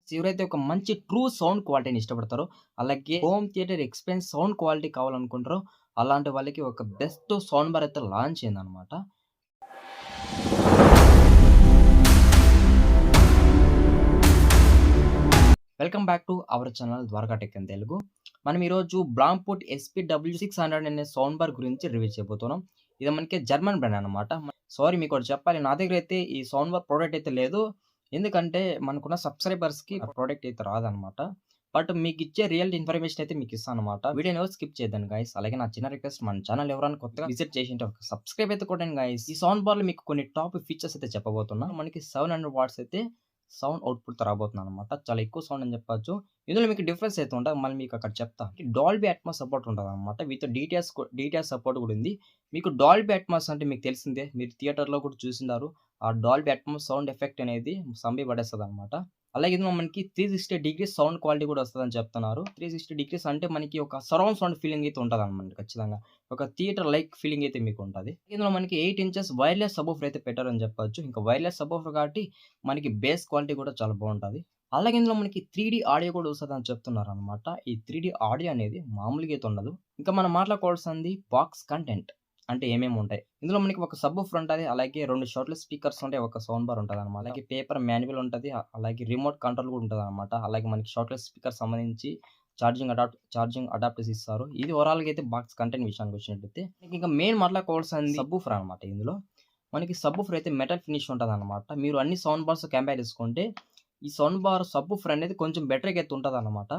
ఎవరైతే ఒక మంచి ట్రూ సౌండ్ క్వాలిటీని ఇష్టపడతారో, అలాగే home theatre experience sound quality కావాలనుకుంటారో, అలాంటి వాళ్ళకి ఒక బెస్ట్ సౌండ్ బార్ అయితే లాంచ్ అయిందనమాట. Welcome back to our channel Dwaraka tech in Telugu. మనం ఈరోజు బ్రాంపుట్ SP-W600 అనే సౌండ్ బార్ గురించి రివ్యూ చేయబోతున్నాం. ఇది మనకి జర్మన్ బ్రాండ్ అనమాట. సారీ మీకోటి చెప్పాలి, నా దగ్గర అయితే ఈ సౌండ్ బార్ ప్రోడక్ట్ అయితే లేదు. ఎందుకంటే మనకున్న సబ్స్క్రైబర్స్‌కి ఆ ప్రోడక్ట్ అయితే రాదనమాట. బట్ మీకిచ్చే రియల్ ఇన్ఫర్మేషన్ అయితే మీకిస్తాననమాట. వీడియోని ఎవరు స్కిప్ చేయొద్దండి గైస్. అలాగే నా చిన్న రిక్వెస్ట్, మన ఛానల్ ఎవరైనా కొత్తగా విజిట్ చేసింటే ఒక సబ్స్క్రైబ్ అయితే కొట్టండి గైస్. ఈ సౌండ్ బార్‌లో మీకు కొన్ని టాప్ ఫీచర్స్ అయితే చెప్పబోతున్నా. మనకి 700 వాట్స్ అయితే సౌండ్ అవుట్‌పుట్‌తో రాబోతుందనమాట. చాలా ఎక్కువ సౌండ్ అని చెప్పొచ్చు. ఇందులో మీకు డిఫరెన్స్ అయితే ఉంటది. మళ్ళీ మీకు అక్కడ చెప్తా. డాల్బీ అట్మాస్ సపోర్ట్ ఉంటదనమాట. విత్ డీటీఎస్ సపోర్ట్ కూడా ఉంది. మీకు డాల్బీ అట్మాస్ అంటే మీకు తెలిసిందే. మీరు థియేటర్‌లో కూడా చూసుంటారు. ఆ డాల్బీ అట్మాస్ సౌండ్ ఎఫెక్ట్ అనేది సంబి పడేస్తదనమాట. అలాగే ఇందులో మనకి 360 డిగ్రీస్ సౌండ్ క్వాలిటీ కూడా వస్తదని చెప్తున్నారు. 360 డిగ్రీస్ అంటే మనకి ఒక సరౌండ్ సౌండ్ ఫీలింగ్ అయితే ఉంటదనమాట ఖచ్చితంగా. ఒక థియేటర్ లైక్ ఫీలింగ్ అయితే మీకు ఉంటది. ఇందులో మనకి 8 ఇంచెస్ వైర్‌లెస్ సబ్‌వూఫర్ అయితే పెట్టారని చెప్పొచ్చు. ఇంకా వైర్‌లెస్ సబ్‌వూఫర్ కాబట్టి మనకి బేస్ క్వాలిటీ కూడా చాలా బావుంటది. అలాగే ఇందులో మనకి 3డీ ఆడియో కూడా వస్తదని చెప్తున్నారనమాట. ఈ 3డీ ఆడియో అనేది మామూలుగా అయితే ఉండదు. ఇంకా మనం మాట్లాడుకోవాల్సింది బాక్స్ కంటెంట్. అంటే ఏమేమి ఉంటాయి. ఇందులో మనకి ఒక సబ్‌వూఫర్ ఉంటది. అలాగే 2 షార్ట్‌లెస్ స్పీకర్స్ ఉంటాయి. ఒక సౌండ్ బార్ ఉంటదనమాట. అలాగే పేపర్ మాన్యువల్ ఉంటది. అలాగే రిమోట్ కంట్రోల్ కూడా ఉంటదనమాట. అలాగే మనకి షార్ట్‌లెస్ స్పీకర్ సంబంధించి ఛార్జింగ్ అడాప్టర్స్ ఇస్తారు. ఇది ఓవరాల్‌గా అయితే బాక్స్ కంటెంట్ విషయానికొచ్చినట్టయితే ఇంకా మెయిన్ మాట్లాడుకోవాల్సింది సబ్‌వూఫర్ అనమాట ఇందులో. మనకి సబ్‌వూఫర్ అయితే మెటల్ ఫినిష్ ఉంటదనమాట. మీరు అన్ని సౌండ్ బార్స్ కంపేర్ చేసుకుంటే ఈ సౌండ్ బార్ సబ్‌వూఫర్ అనేది కొంచెం బెటర్‌గా అయితే ఉంటదనమాట.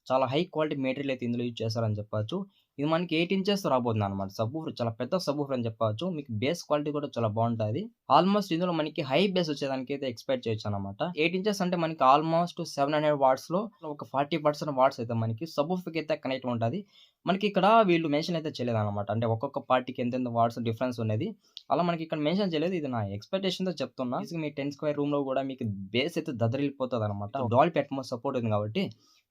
చాలా హై క్వాలిటీ మెటీరియల్ అయితే ఇందులో యూజ్ చేశారని చెప్పొచ్చు. ఇది మనకి 8 ఇంచెస్ రాబోతుందనమాట. సబ్‌వూఫర్ చాలా పెద్ద సబ్‌వూఫర్ అని చెప్పవచ్చు. మీకు బేస్ క్వాలిటీ కూడా చాలా బావుంటది. ఆల్మోస్ట్ ఇందులో మనకి హై బేస్ వచ్చేదానికైతే ఎక్స్‌పెక్ట్ చేయొచ్చనమాట. 8 ఇంచెస్ అంటే మనకి ఆల్మోస్ట్ 700 వాట్స్‌లో ఒక 40% వాట్స్ అయితే మనకి సబ్‌వూఫర్‌కి అయితే కనెక్ట్ ఉంటది. మనకి ఇక్కడ వీళ్ళు మెన్షన్ అయితే చేయలేదనమాట. అంటే ఒక్కొక్క పార్టీకి ఎంతెంత వాట్స్ డిఫరెన్స్ ఉన్నది. అలా మనకి ఇక్కడ మెన్షన్ చేయలేదు. ఇది నా ఎక్స్‌పెక్టేషన్‌తో చెప్తున్నా. మీ 10 స్క్వేర్ రూమ్‌లో కూడా మీకు బేస్ అయితే దద్దరిల్లిపోతదనమాట. డాల్బీ అట్మాస్ సపోర్ట్ ఉంది కాబట్టి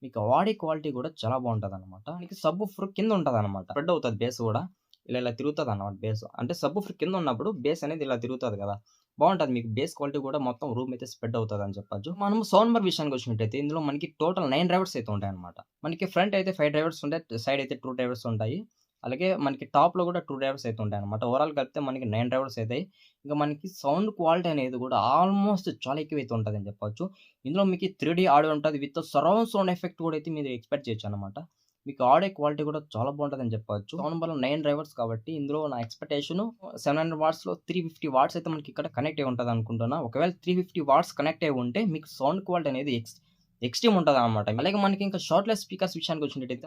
మీకు ఆడియో క్వాలిటీ కూడా చాలా బావుంటదనమాట. మీకు సబ్‌వూఫర్ కింద ఉంటదనమాట. స్ప్రెడ్ అవుతది బేస్ కూడా. ఇలా తిరుగుతదనమాట బేస్. అంటే సబ్‌వూఫర్ కింద ఉన్నప్పుడు బేస్ అనేది ఇలా తిరుగుతది కదా! బావుంటది. మీకు బేస్ క్వాలిటీ కూడా మొత్తం రూమ్ అయితే స్ప్రెడ్ అవుతదని చెప్పొచ్చు. మనం సౌండ్ బార్ విషయానికొచ్చినట్టయితే ఇందులో మనకి టోటల్ 9 డ్రైవర్స్ అయితే ఉంటాయన్నమాట. మనకి ఫ్రంట్ అయితే 5 డ్రైవర్స్ ఉంటాయి. సైడ్ అయితే 2 డ్రైవర్స్ ఉంటాయి. అలాగే మనకి టాప్‌లో కూడా 2 డ్రైవర్స్ అయితే ఉంటాయన్నమాట. ఓవరాల్ కలిపితే మనకి 9 డ్రైవర్స్ అయితాయి. ఇంకా మనకి సౌండ్ క్వాలిటీ అనేది కూడా ఆల్మోస్ట్ చాలా ఎక్కువైతే ఉంటదని చెప్పొచ్చు. ఇందులో మీకు 3డీ ఆడియో ఉంటది. విత్ సరౌండ్ సౌండ్ ఎఫెక్ట్ కూడా అయితే మీరు ఎక్స్‌పెక్ట్ చేయొచ్చన్నమాట. మీకు ఆడియో క్వాలిటీ కూడా చాలా బావుంటదని చెప్పొచ్చు. సౌండ్ బార్‌లో 9 డ్రైవర్స్ కాబట్టి ఇందులో నా ఎక్స్‌పెక్టేషను 700 వాట్స్‌లో 350 వాట్స్ అయితే మనకి ఇక్కడ కనెక్ట్ అయ్యి ఉంటదనుకుంటున్నా. ఒకవేళ 350 వాట్స్ కనెక్ట్ అయ్యి ఉంటే మీకు సౌండ్ క్వాలిటీ అనేది ఎక్స్‌ట్రీమ్ ఉంటదనమాట. అలాగే మనకి ఇంకా షార్ట్‌లెస్ స్పీకర్స్ విషయానికొచ్చినట్టయితే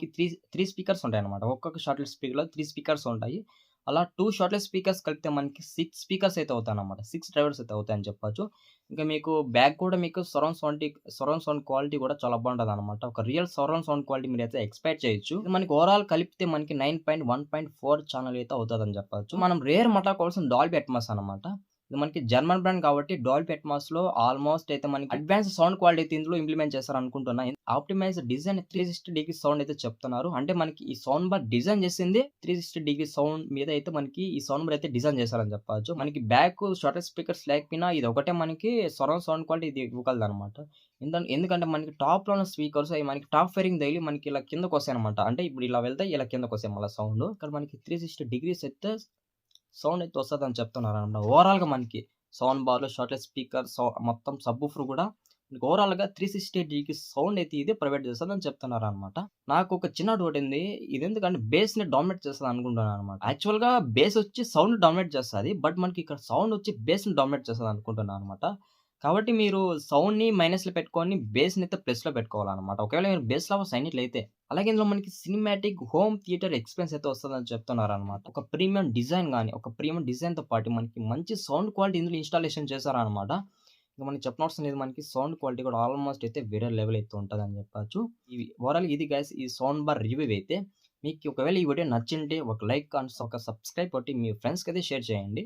3 స్పీకర్స్ ఉంటాయన్నమాట. ఒక్కొక్క షార్ట్‌లెస్ స్పీకర్‌లో 3 స్పీకర్స్ ఉంటాయి. అలా 2 షార్ట్‌లెస్ స్పీకర్స్ కలిపితే మనకి 6 స్పీకర్స్ అయితే అవుతాయన్నమాట. 6 డ్రైవర్స్ అయితే అవుతాయని చెప్పొచ్చు. ఇంకా మీకు బ్యాక్ కూడా మీకు సరౌండ్ సౌండ్ క్వాలిటీ కూడా చాలా బావుంటదనమాట. ఒక రియల్ సరౌండ్ సౌండ్ క్వాలిటీ మీరైతే ఎక్స్‌పెక్ట్ చేయొచ్చు. ఇది మనకి ఓవరాల్ కలిపితే మనకి 9.1.4 ఛానెల్ అయితే అవుతదని చెప్పొచ్చు. మనం రేర్ మాట్లాడుకోవాల్సిన డాల్బీ అట్మాస్ అనమాట. ఇది మనకి జర్మన్ బ్రాండ్ కాబట్టి డాల్బీ అట్మాస్‌లో ఆల్మోస్ట్ అయితే మనకి అడ్వాన్స్ సౌండ్ క్వాలిటీ అయితే ఇందులో ఇంప్లిమెంట్ చేశారనుకుంటున్నా. ఆప్టిమైజ్డ్ డిజైన్ 360 డిగ్రీ సౌండ్ అయితే చెప్తున్నారు. అంటే మనకి ఈ సౌండ్ బార్ డిజైన్ చేసింది 360 డిగ్రీ సౌండ్ మీద అయితే మనకి ఈ సౌండ్ బార్ అయితే డిజైన్ చేశారని చెప్పొచ్చు. మనకి బ్యాక్ షార్టెస్ట్ స్పీకర్స్ లేకపోయినా ఇది ఒకటే మనకి సరౌండ్ సౌండ్ క్వాలిటీ ఇది ఇవ్వగలదనమాట. ఎందుకంటే మనకి టాప్‌లో ఉన్న స్పీకర్స్ అయి మనకి టాప్ ఫైరింగ్ తగిలి మనకి ఇలా కిందకొస్తాయన్నమాట. అంటే ఇప్పుడు ఇలా వెళ్తాయి, ఇలా కిందకొస్తాయి మళ్ళా సౌండ్. ఇక్కడ మనకి 360 డిగ్రీస్ అయితే సౌండ్ అయితే వస్తదని చెప్తున్నారనమాట. ఓవరాల్‌గా మనకి సౌండ్ బార్‌లో షార్ట్‌లెస్ స్పీకర్ మొత్తం సబ్‌వూఫర్ కూడా మీకు ఓవరాల్‌గా 360 డిగ్రీస్ సౌండ్ అయితే ఇదే ప్రొవైడ్ చేస్తదని చెప్తున్నారనమాట. నాకొక చిన్న డౌటుంది. ఇదెందుకంటే బేస్‌ని డామినేట్ చేస్తదనుకుంటున్నాననమాట. యాక్చువల్‌గా బేస్ వచ్చి సౌండ్ డామినేట్ చేస్తది. బట్ మనకి ఇక్కడ సౌండ్ వచ్చి బేస్‌ని డామినేట్ చేస్తదనుకుంటున్నాననమాట. కాబట్టి మీరు సౌండ్‌ని మైనస్‌లో పెట్టుకొని బేస్‌నైతే ప్లస్‌లో పెట్టుకోవాలనమాట. ఒకవేళ మీరు బేస్ లవర్స్ అయినట్లయితే. అలాగే ఇందులో మనకి సినిమాటిక్ హోమ్ థియేటర్ ఎక్స్‌పీరియన్స్ అయితే వస్తదని చెప్తున్నారనమాట. ఒక ప్రీమియం డిజైన్‌తో పాటు మనకి మంచి సౌండ్ క్వాలిటీ ఇందులో ఇన్‌స్టాలేషన్ చేశారనమాట. ఇంక మనకి చెప్పనవసరం లేదు. మనకి సౌండ్ క్వాలిటీ కూడా ఆల్మోస్ట్ అయితే వేరే లెవెల్ అయితే ఉంటదని చెప్పొచ్చు. ఓవరాల్ ఇది గైస్ ఈ సౌండ్ బార్ రివ్యూ అయితే. మీకు ఒకవేళ ఈ వీడియో నచ్చింటే ఒక లైక్ అండ్ ఒక సబ్స్క్రైబ్ కొట్టి మీ ఫ్రెండ్స్‌కైతే షేర్ చేయండి.